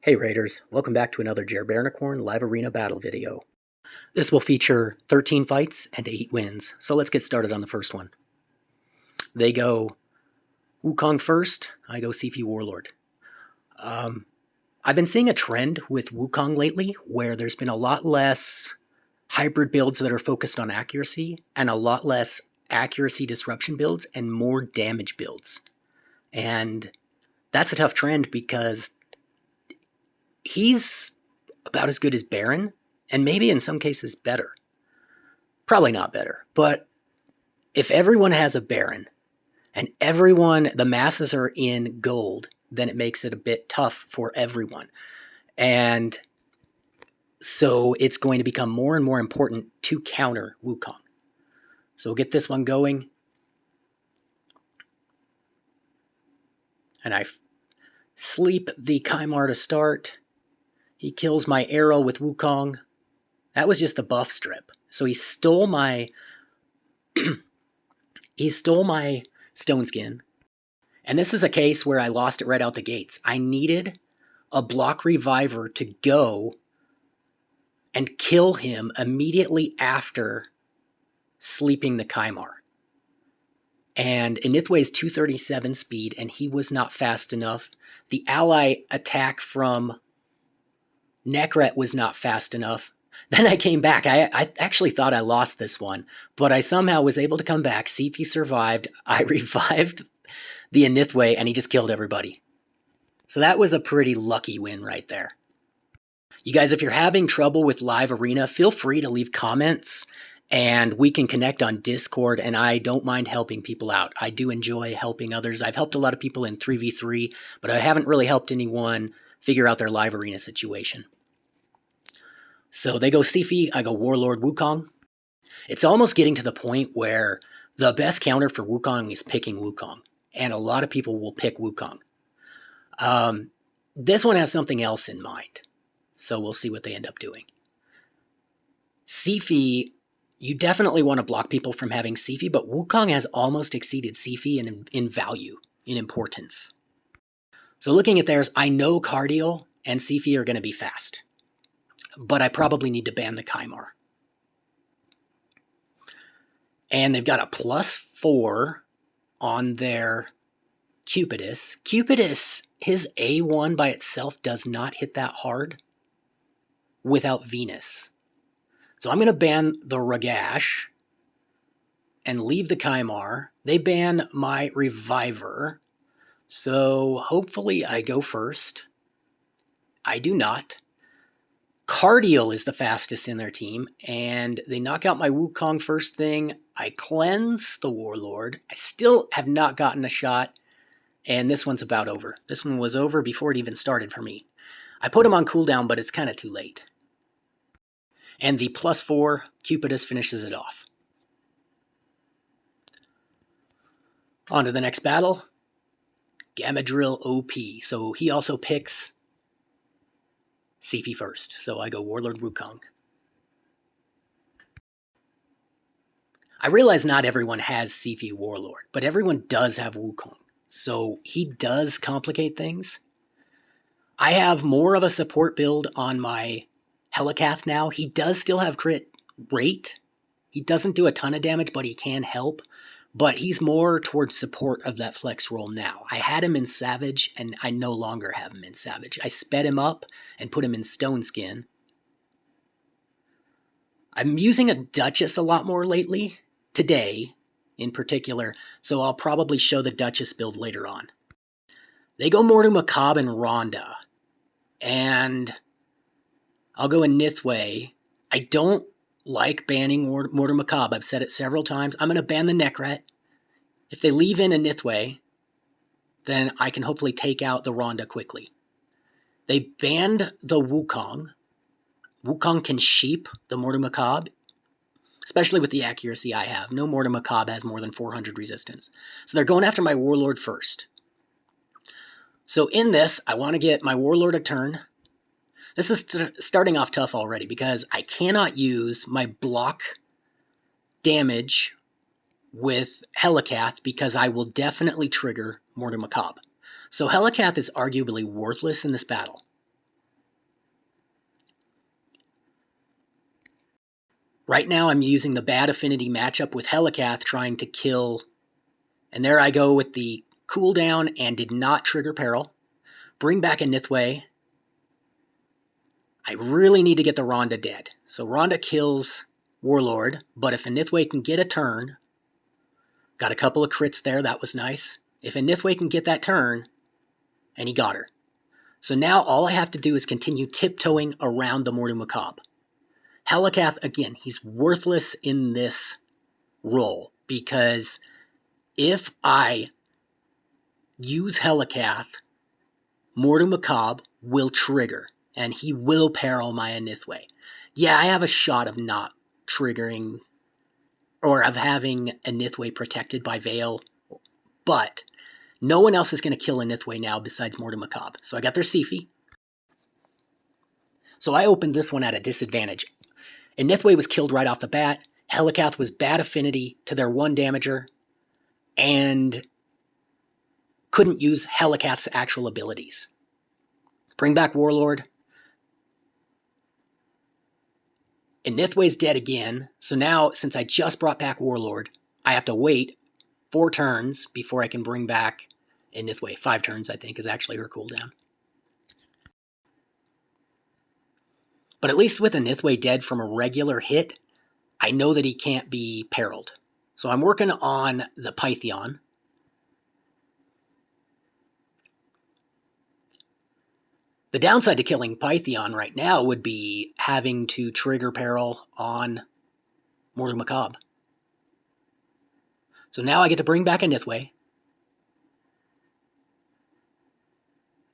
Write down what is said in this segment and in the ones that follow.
Hey Raiders, welcome back to another Jerbarnicorn live arena battle video. This will feature 13 fights and 8 wins, so let's get started on the first one. They go Wukong first, I go Sifi Warlord. I've been seeing a trend with Wukong lately where there's been a lot less hybrid builds that are focused on accuracy and a lot less accuracy disruption builds and more damage builds. And that's a tough trend because he's about as good as Baron, and maybe in some cases better. Probably not better, but if everyone has a Baron, and the masses are in gold, then it makes it a bit tough for everyone. And so it's going to become more and more important to counter Wukong. So we'll get this one going. And I sleep the Kymar to start. He kills my arrow with Wukong. That was just the buff strip. So he stole my stone skin. And this is a case where I lost it right out the gates. I needed a block reviver to go and kill him immediately after sleeping the Kymar. And Inithwe's 237 speed, and he was not fast enough. The ally attack from Nekret was not fast enough. Then I came back. I actually thought I lost this one, but I somehow was able to come back. Sifi survived. I revived the Inithwe, and he just killed everybody. So that was a pretty lucky win right there. You guys, if you're having trouble with Live Arena, feel free to leave comments, and we can connect on Discord, and I don't mind helping people out. I do enjoy helping others. I've helped a lot of people in 3v3, but I haven't really helped anyone figure out their Live Arena situation. So they go Sifi, I go Warlord Wukong. It's almost getting to the point where the best counter for Wukong is picking Wukong, and a lot of people will pick Wukong. This one has something else in mind, so we'll see what they end up doing. Sifi, you definitely want to block people from having Sifi, but Wukong has almost exceeded Sifi in value, in importance. So looking at theirs, I know Cardiel and Sifi are going to be fast, but I probably need to ban the Kymar. And they've got a +4 on their Cupidus. Cupidus, his A1 by itself does not hit that hard without Venus. So I'm going to ban the Ragash and leave the Kymar. They ban my Reviver. So hopefully I go first. I do not. Cardiel is the fastest in their team, and they knock out my Wukong first thing. I cleanse the Warlord. I still have not gotten a shot, and this one's about over. This one was over before it even started for me. I put him on cooldown, but it's kind of too late. And the +4 Cupidus finishes it off. On to the next battle. Gamadrill OP. So he also picks Sifi first. So I go Warlord Wukong. I realize not everyone has Sifi Warlord, but everyone does have Wukong. So he does complicate things. I have more of a support build on my Helicath now. He does still have crit rate. He doesn't do a ton of damage, but he can help. But he's more towards support of that flex roll now. I had him in Savage, and I no longer have him in Savage. I sped him up and put him in Stone Skin. I'm using a Duchess a lot more lately, today in particular, so I'll probably show the Duchess build later on. They go Mortu Macabre and Rhonda, and I'll go Inithwe. I don't like banning Mortu Macabre. I've said it several times. I'm going to ban the Nekret. If they leave in Inithwe, then I can hopefully take out the Rhonda quickly. They banned the Wukong. Wukong can sheep the Mortu Macabre, especially with the accuracy I have. No Mortu Macabre has more than 400 resistance. So they're going after my Warlord first. So in this, I want to get my Warlord a turn. This is starting off tough already because I cannot use my block damage with Helicath because I will definitely trigger Mortu Macabre. So Helicath is arguably worthless in this battle. Right now I'm using the bad affinity matchup with Helicath trying to kill, and there I go with the cooldown and did not trigger peril. Bring back a Nithway. I really need to get the Rhonda dead. So Rhonda kills Warlord, but if a Nithway can get a turn, got a couple of crits there, that was nice. If a Nithway can get that turn, and he got her. So now all I have to do is continue tiptoeing around the Mordu Macabre. Helicath, again, he's worthless in this role, because if I use Helicath, Mordu Macabre will trigger, and he will peril my Nithway. Yeah, I have a shot of not triggering, or of having a Nithway protected by Veil, but no one else is going to kill a Nithway now besides Mordu Macabre. So I got their Sifi. So I opened this one at a disadvantage. And Nithway was killed right off the bat. Helicath was bad affinity to their one damager and couldn't use Helicath's actual abilities. Bring back Warlord. And Nithway's dead again. So now, since I just brought back Warlord, I have to wait 4 turns before I can bring back a Nithway. 5 turns, I think, is actually her cooldown. But at least with a Nithway dead from a regular hit, I know that he can't be periled. So I'm working on the Pythion. The downside to killing Pythion right now would be having to trigger peril on Mordu Macabre. So now I get to bring back a Nithway.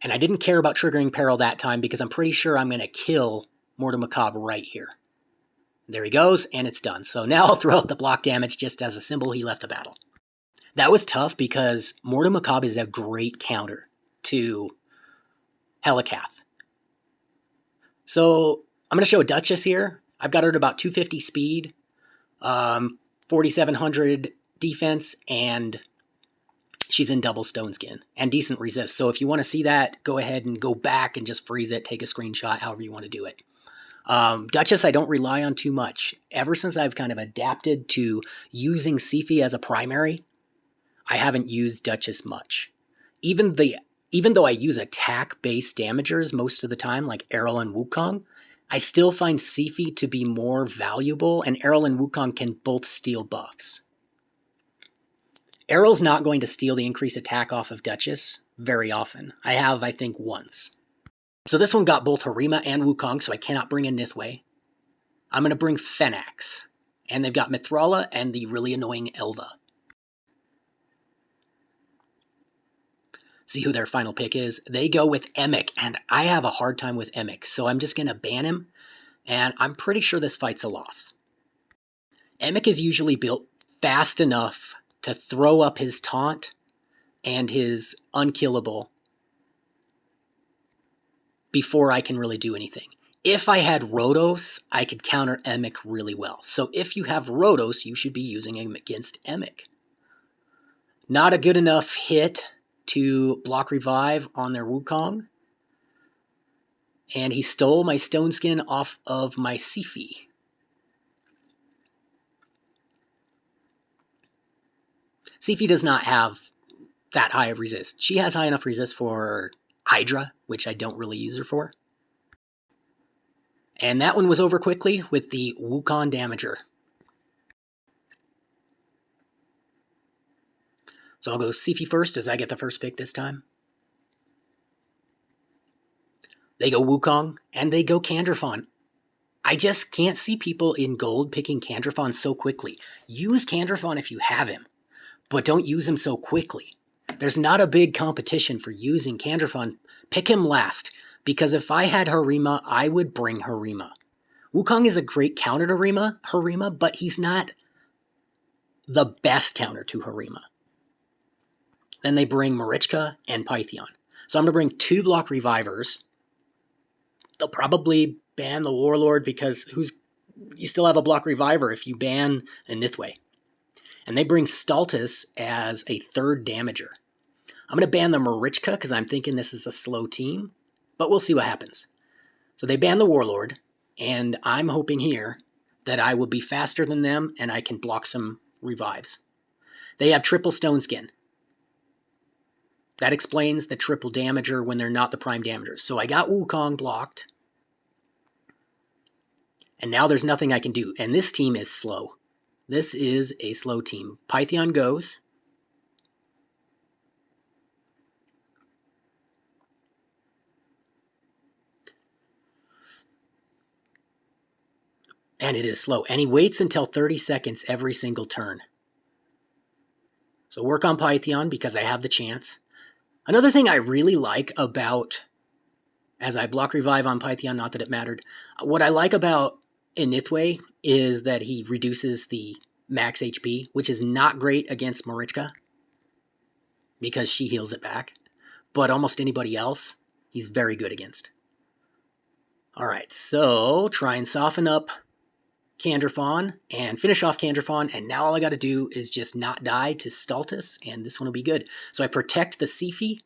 And I didn't care about triggering peril that time because I'm pretty sure I'm going to kill Mordu Macabre right here. There he goes, and it's done. So now I'll throw out the block damage just as a symbol he left the battle. That was tough because Mordu Macabre is a great counter to Helicath. So I'm going to show a Duchess here. I've got her at about 250 speed, 4,700 defense, and she's in double stone skin and decent resist. So if you want to see that, go ahead and go back and just freeze it, take a screenshot, however you want to do it. Duchess I don't rely on too much. Ever since I've kind of adapted to using Sifi as a primary, I haven't used Duchess much. Even though I use attack-based damagers most of the time, like Errol and Wukong, I still find Sifi to be more valuable, and Errol and Wukong can both steal buffs. Errol's not going to steal the increased attack off of Duchess very often. I have, I think, once. So this one got both Harima and Wukong, so I cannot bring in Nithway. I'm going to bring Fenax. And they've got Mithrala and the really annoying Elva. See who their final pick is. They go with Emic, and I have a hard time with Emic, so I'm just going to ban him, and I'm pretty sure this fight's a loss. Emic is usually built fast enough to throw up his taunt and his unkillable before I can really do anything. If I had Rhodos, I could counter Emic really well. So if you have Rhodos, you should be using him against Emic. Not a good enough hit to block revive on their Wukong. And he stole my stone skin off of my Sifi. Sifi does not have that high of resist. She has high enough resist for Hydra, which I don't really use her for. And that one was over quickly with the Wukong Damager. So I'll go Sifi first as I get the first pick this time. They go Wukong, and they go Candrafon. I just can't see people in gold picking Candrafon so quickly. Use Candrafon if you have him, but don't use him so quickly. There's not a big competition for using Candrafon. Pick him last, because if I had Harima, I would bring Harima. Wukong is a great counter to Harima, but he's not the best counter to Harima. Then they bring Marichka and Pythion. So I'm going to bring 2 block revivers. They'll probably ban the Warlord because you still have a block reviver if you ban a Nithway. And they bring Staltus as a 3rd damager. I'm going to ban the Marichka because I'm thinking this is a slow team, but we'll see what happens. So they ban the Warlord, and I'm hoping here that I will be faster than them and I can block some revives. They have triple stone skin. That explains the triple damager when they're not the prime damagers. So I got Wukong blocked. And now there's nothing I can do. And this team is slow. This is a slow team. Pythion goes. And it is slow. And he waits until 30 seconds every single turn. So work on Pythion because I have the chance. Another thing I really like about, as I block revive on Pythion, not that it mattered, what I like about Inithwe is that he reduces the max HP, which is not great against Marichka because she heals it back. But almost anybody else, he's very good against. All right, so try and soften up Candrafon and finish off Candrafon, and now all I got to do is just not die to Stultus, and this one will be good. So I protect the Sifi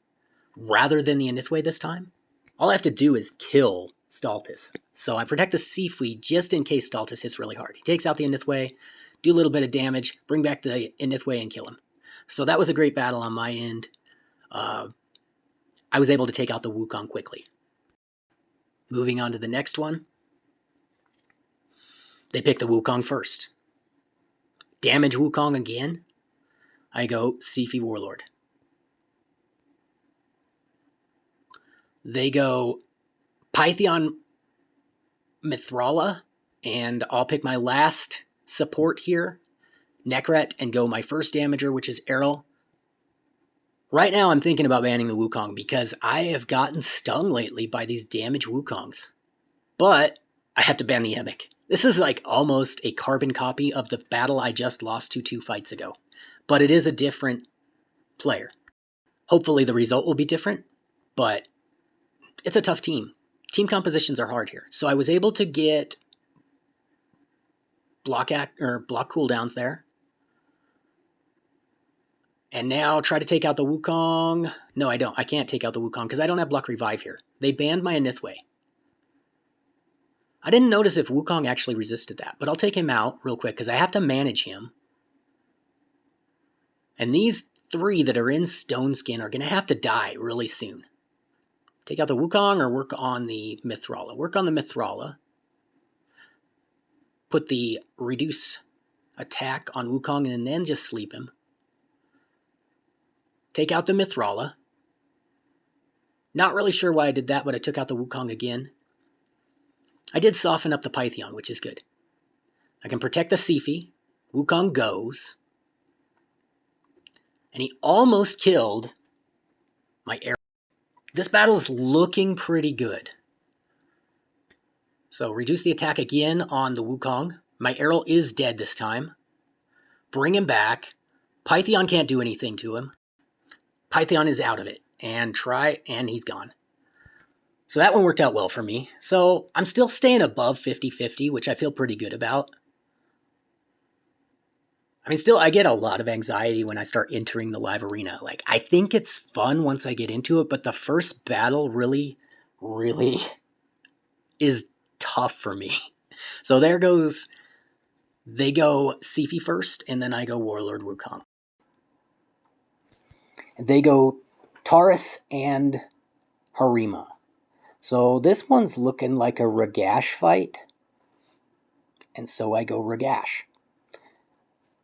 rather than the Inithwe this time. All I have to do is kill Stultus. So I protect the Sifi just in case Stultus hits really hard. He takes out the Inithwe, do a little bit of damage, bring back the Inithwe and kill him. So that was a great battle on my end. I was able to take out the Wukong quickly. Moving on to the next one. They pick the Wukong first. Damage Wukong again. I go Sifi Warlord. They go Pythion Mithrala, and I'll pick my last support here, Nekret, and go my first damager, which is Errol. Right now I'm thinking about banning the Wukong because I have gotten stung lately by these damage Wukongs. But I have to ban the Emic. This is like almost a carbon copy of the battle I just lost to 2 fights ago. But it is a different player. Hopefully the result will be different, but it's a tough team. Team compositions are hard here. So I was able to get block cooldowns there. And now try to take out the Wukong. No, I don't. I can't take out the Wukong because I don't have block revive here. They banned my Inithwe. I didn't notice if Wukong actually resisted that, but I'll take him out real quick because I have to manage him. And these 3 that are in Stone Skin are going to have to die really soon. Take out the Wukong or work on the Mithrala. Work on the Mithrala. Put the reduce attack on Wukong and then just sleep him. Take out the Mithrala. Not really sure why I did that, but I took out the Wukong again. I did soften up the Pythion, which is good. I can protect the Sifi. Wukong goes. And he almost killed my arrow. This battle is looking pretty good. So reduce the attack again on the Wukong. My arrow is dead this time. Bring him back. Pythion can't do anything to him. Pythion is out of it. And he's gone. So that one worked out well for me. So I'm still staying above 50-50, which I feel pretty good about. I mean, still, I get a lot of anxiety when I start entering the live arena. Like, I think it's fun once I get into it, but the first battle really, really is tough for me. So they go Sifi first, and then I go Warlord Wukong. They go Taurus and Harima. So this one's looking like a Ragash fight, and so I go Ragash.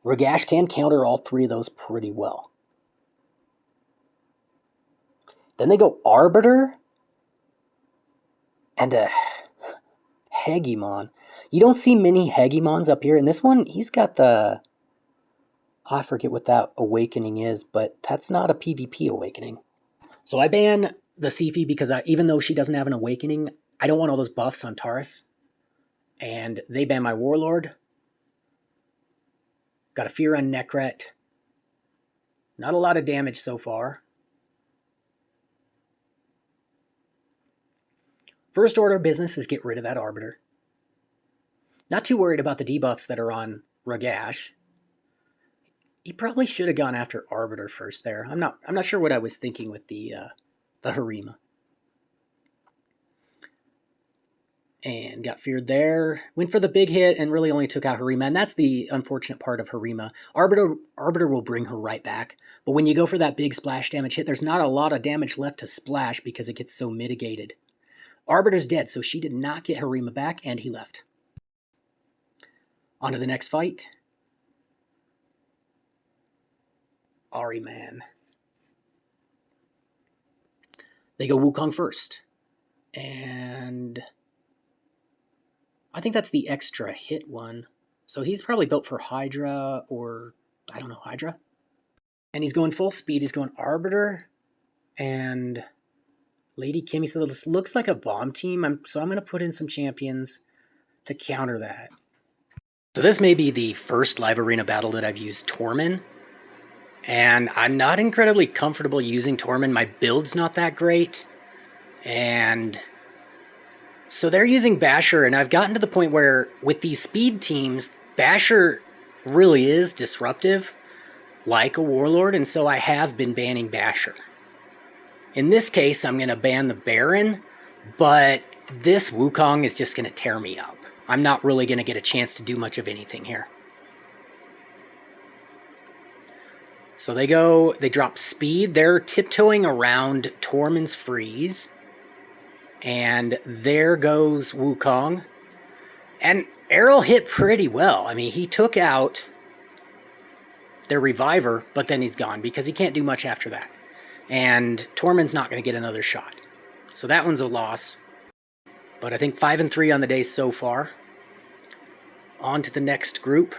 Ragash can counter all 3 of those pretty well. Then they go Arbiter and a Hegemon. You don't see many Hegemons up here. And this one, he's got the... I forget what that awakening is, but that's not a PvP awakening. So I ban the Sifi because even though she doesn't have an awakening, I don't want all those buffs on Taurus. And they ban my Warlord. Got a Fear on Nekret. Not a lot of damage so far. First order of business is get rid of that Arbiter. Not too worried about the debuffs that are on Ragash. He probably should have gone after Arbiter first there. I'm not sure what I was thinking with the Harima. And got feared there. Went for the big hit and really only took out Harima. And that's the unfortunate part of Harima. Arbiter will bring her right back. But when you go for that big splash damage hit, there's not a lot of damage left to splash because it gets so mitigated. Arbiter's dead, so she did not get Harima back, and he left. On to the next fight. Ahriman. They go Wukong first. And I think that's the extra hit one. So he's probably built for Hydra or, I don't know, Hydra. And he's going full speed. He's going Arbiter and Lady Kimmy. So this looks like a bomb team. So I'm going to put in some champions to counter that. So this may be the first live arena battle that I've used Tormund. And I'm not incredibly comfortable using Tormund. My build's not that great. And so they're using Basher, and I've gotten to the point where with these speed teams, Basher really is disruptive, like a Warlord, and so I have been banning Basher. In this case, I'm going to ban the Baron, but this Wukong is just going to tear me up. I'm not really going to get a chance to do much of anything here. So they drop speed. They're tiptoeing around Tormund's freeze. And there goes Wukong. And Errol hit pretty well. I mean, he took out their Reviver, but then he's gone because he can't do much after that. And Tormund's not going to get another shot. So that one's a loss. But I think 5-3 on the day so far. On to the next group.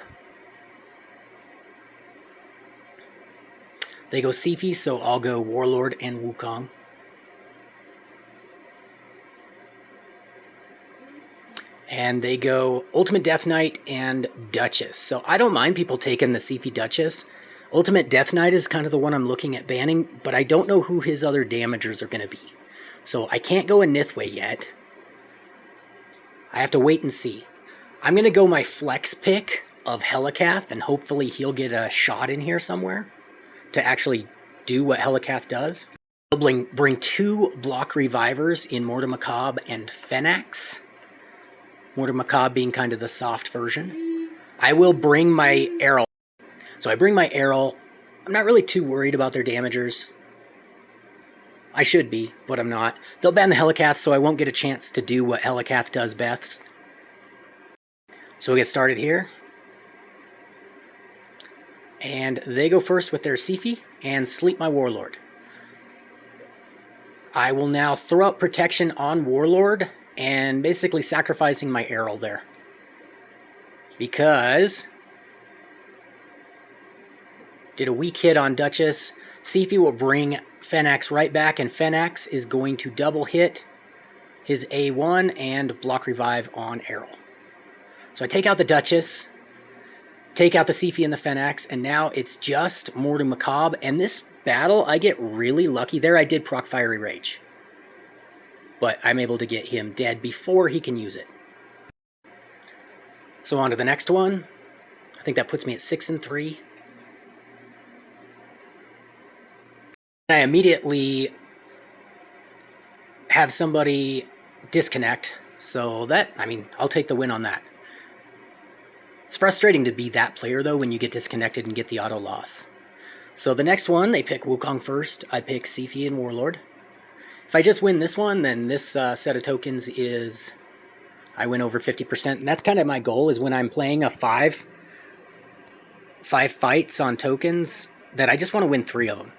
They go Sifi, so I'll go Warlord and Wukong. And they go Ultimate Death Knight and Duchess. So I don't mind people taking the Sifi Duchess. Ultimate Death Knight is kind of the one I'm looking at banning, but I don't know who his other damagers are going to be. So I can't go a Nithway yet. I have to wait and see. I'm going to go my flex pick of Helikath, and hopefully he'll get a shot in here somewhere to actually do what Helikath does. I'll bring 2 block revivers in Mortar Macabre and Phenax. Mortar Macabre being kind of the soft version. I will bring my Errol. So I bring my Errol. I'm not really too worried about their damagers. I should be, but I'm not. They'll ban the Helikath, so I won't get a chance to do what Helikath does best. So we'll get started here. And they go first with their Sifi and sleep my Warlord. I will now throw out protection on Warlord and basically sacrificing my Errol there. Because did a weak hit on Duchess. Sifi will bring Phenax right back, and Phenax is going to double hit his A1 and block revive on Errol. So I take out the Duchess, take out the Sifi and the Phenax, and now it's just Mortar Macabre. And this battle, I get really lucky there. I did proc Fiery Rage, but I'm able to get him dead before he can use it. So on to the next one. I think that puts me at 6-3. I immediately have somebody disconnect, so that, I mean, I'll take the win on that. It's frustrating to be that player, though, when you get disconnected and get the auto loss. So the next one, they pick Wukong first. I pick Sifi and Warlord. If I just win this one, then this set of tokens is, I win over 50%. And that's kind of my goal, is when I'm playing a five fights on tokens, that I just want to win 3 of them.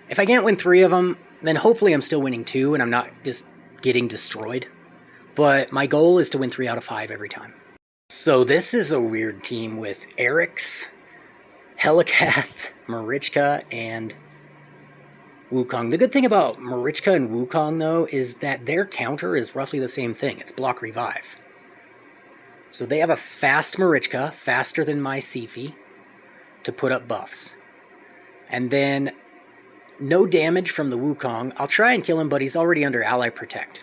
If I can't win 3 of them, then hopefully I'm still winning 2 and I'm not just getting destroyed. But my goal is to win 3 out of 5 every time. So this is a weird team with Eric's, Helikath, Marichka, and Wukong. The good thing about Marichka and Wukong, though, is that their counter is roughly the same thing. It's block revive. So they have a fast Marichka, faster than my Sifi, to put up buffs. And then no damage from the Wukong. I'll try and kill him, but he's already under Ally Protect.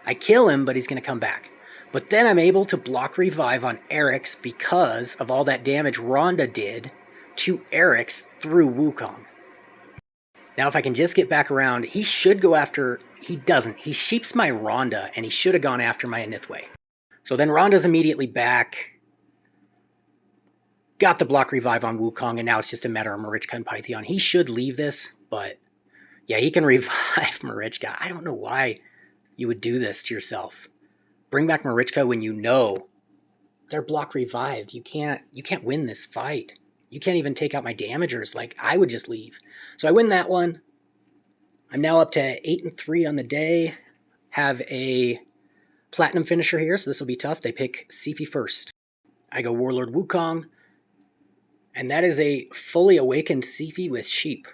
I kill him, but he's going to come back. But then I'm able to block revive on Eric's because of all that damage Rhonda did to Eric's through Wukong. Now if I can just get back around, he should go after He doesn't. He sheeps my Rhonda, and he should have gone after my Anithwe. So then Rhonda's immediately back. Got the block revive on Wukong, and now it's just a matter of Marichka and Pythion. He should leave this, but yeah, he can revive Marichka. I don't know why you would do this to yourself. Bring back Marichka when you know they're block revived. You can't win this fight. You can't even take out my damagers. Like, I would just leave. So I win that one. I'm now up to 8-3 on the day. Have a platinum finisher here, so this will be tough. They pick Sifi first. I go Warlord Wukong. And that is a fully awakened Sifi with sheep.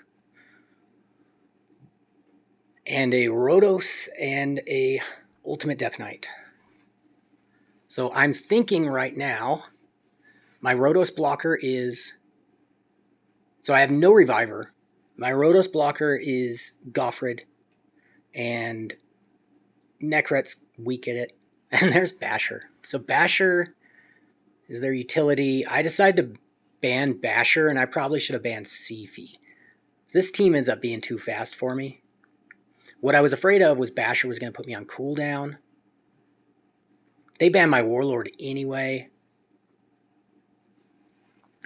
And a Rhodos and a Ultimate Death Knight. So I'm thinking right now, my Rhodos blocker is... So I have no Reviver. My Rhodos blocker is Goffred. And Nekret's weak at it. And there's Basher. So Basher is their utility. I decided to ban Basher, and I probably should have banned Sifi. This team ends up being too fast for me. What I was afraid of was Basher was going to put me on cooldown. They banned my Warlord anyway.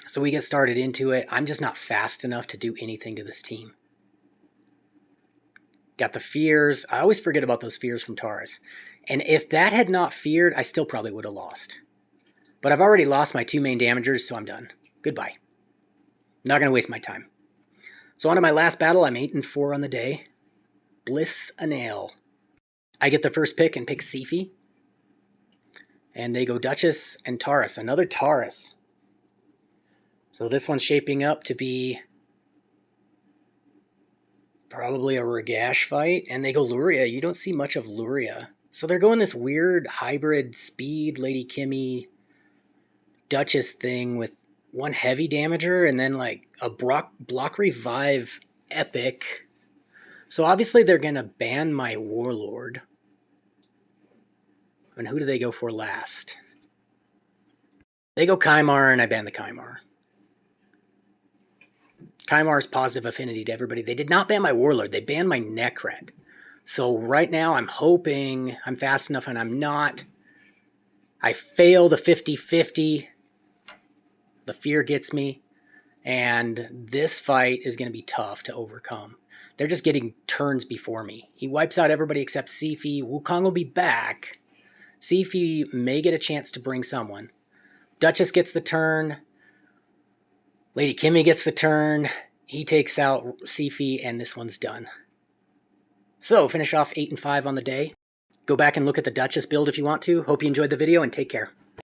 So we get started into it. I'm just not fast enough to do anything to this team. Got the fears. I always forget about those fears from Taurus. And if that had not feared, I still probably would have lost. But I've already lost my 2 main damagers, so I'm done. Goodbye. Not going to waste my time. So on to my last battle. I'm 8-4 on the day. Bliss Anale. I get the first pick and pick Sifi. And they go Duchess and Taurus. Another Taurus. So this one's shaping up to be probably a Ragash fight. And they go Luria. You don't see much of Luria. So they're going this weird hybrid speed Lady Kimmy Duchess thing with one heavy damager and then like a block revive epic. So obviously they're going to ban my Warlord. And who do they go for last? They go Kymar, and I ban the Kymar. Kymar's positive affinity to everybody. They did not ban my Warlord. They banned my Nekret. So right now I'm hoping I'm fast enough, and I'm not. I fail the 50-50. The fear gets me. And this fight is going to be tough to overcome. They're just getting turns before me. He wipes out everybody except Sifi. Wukong will be back. Sifi may get a chance to bring someone. Duchess gets the turn. Lady Kimmy gets the turn. He takes out Sifi, and this one's done. So, finish off 8-5 on the day. Go back and look at the Duchess build if you want to. Hope you enjoyed the video, and take care.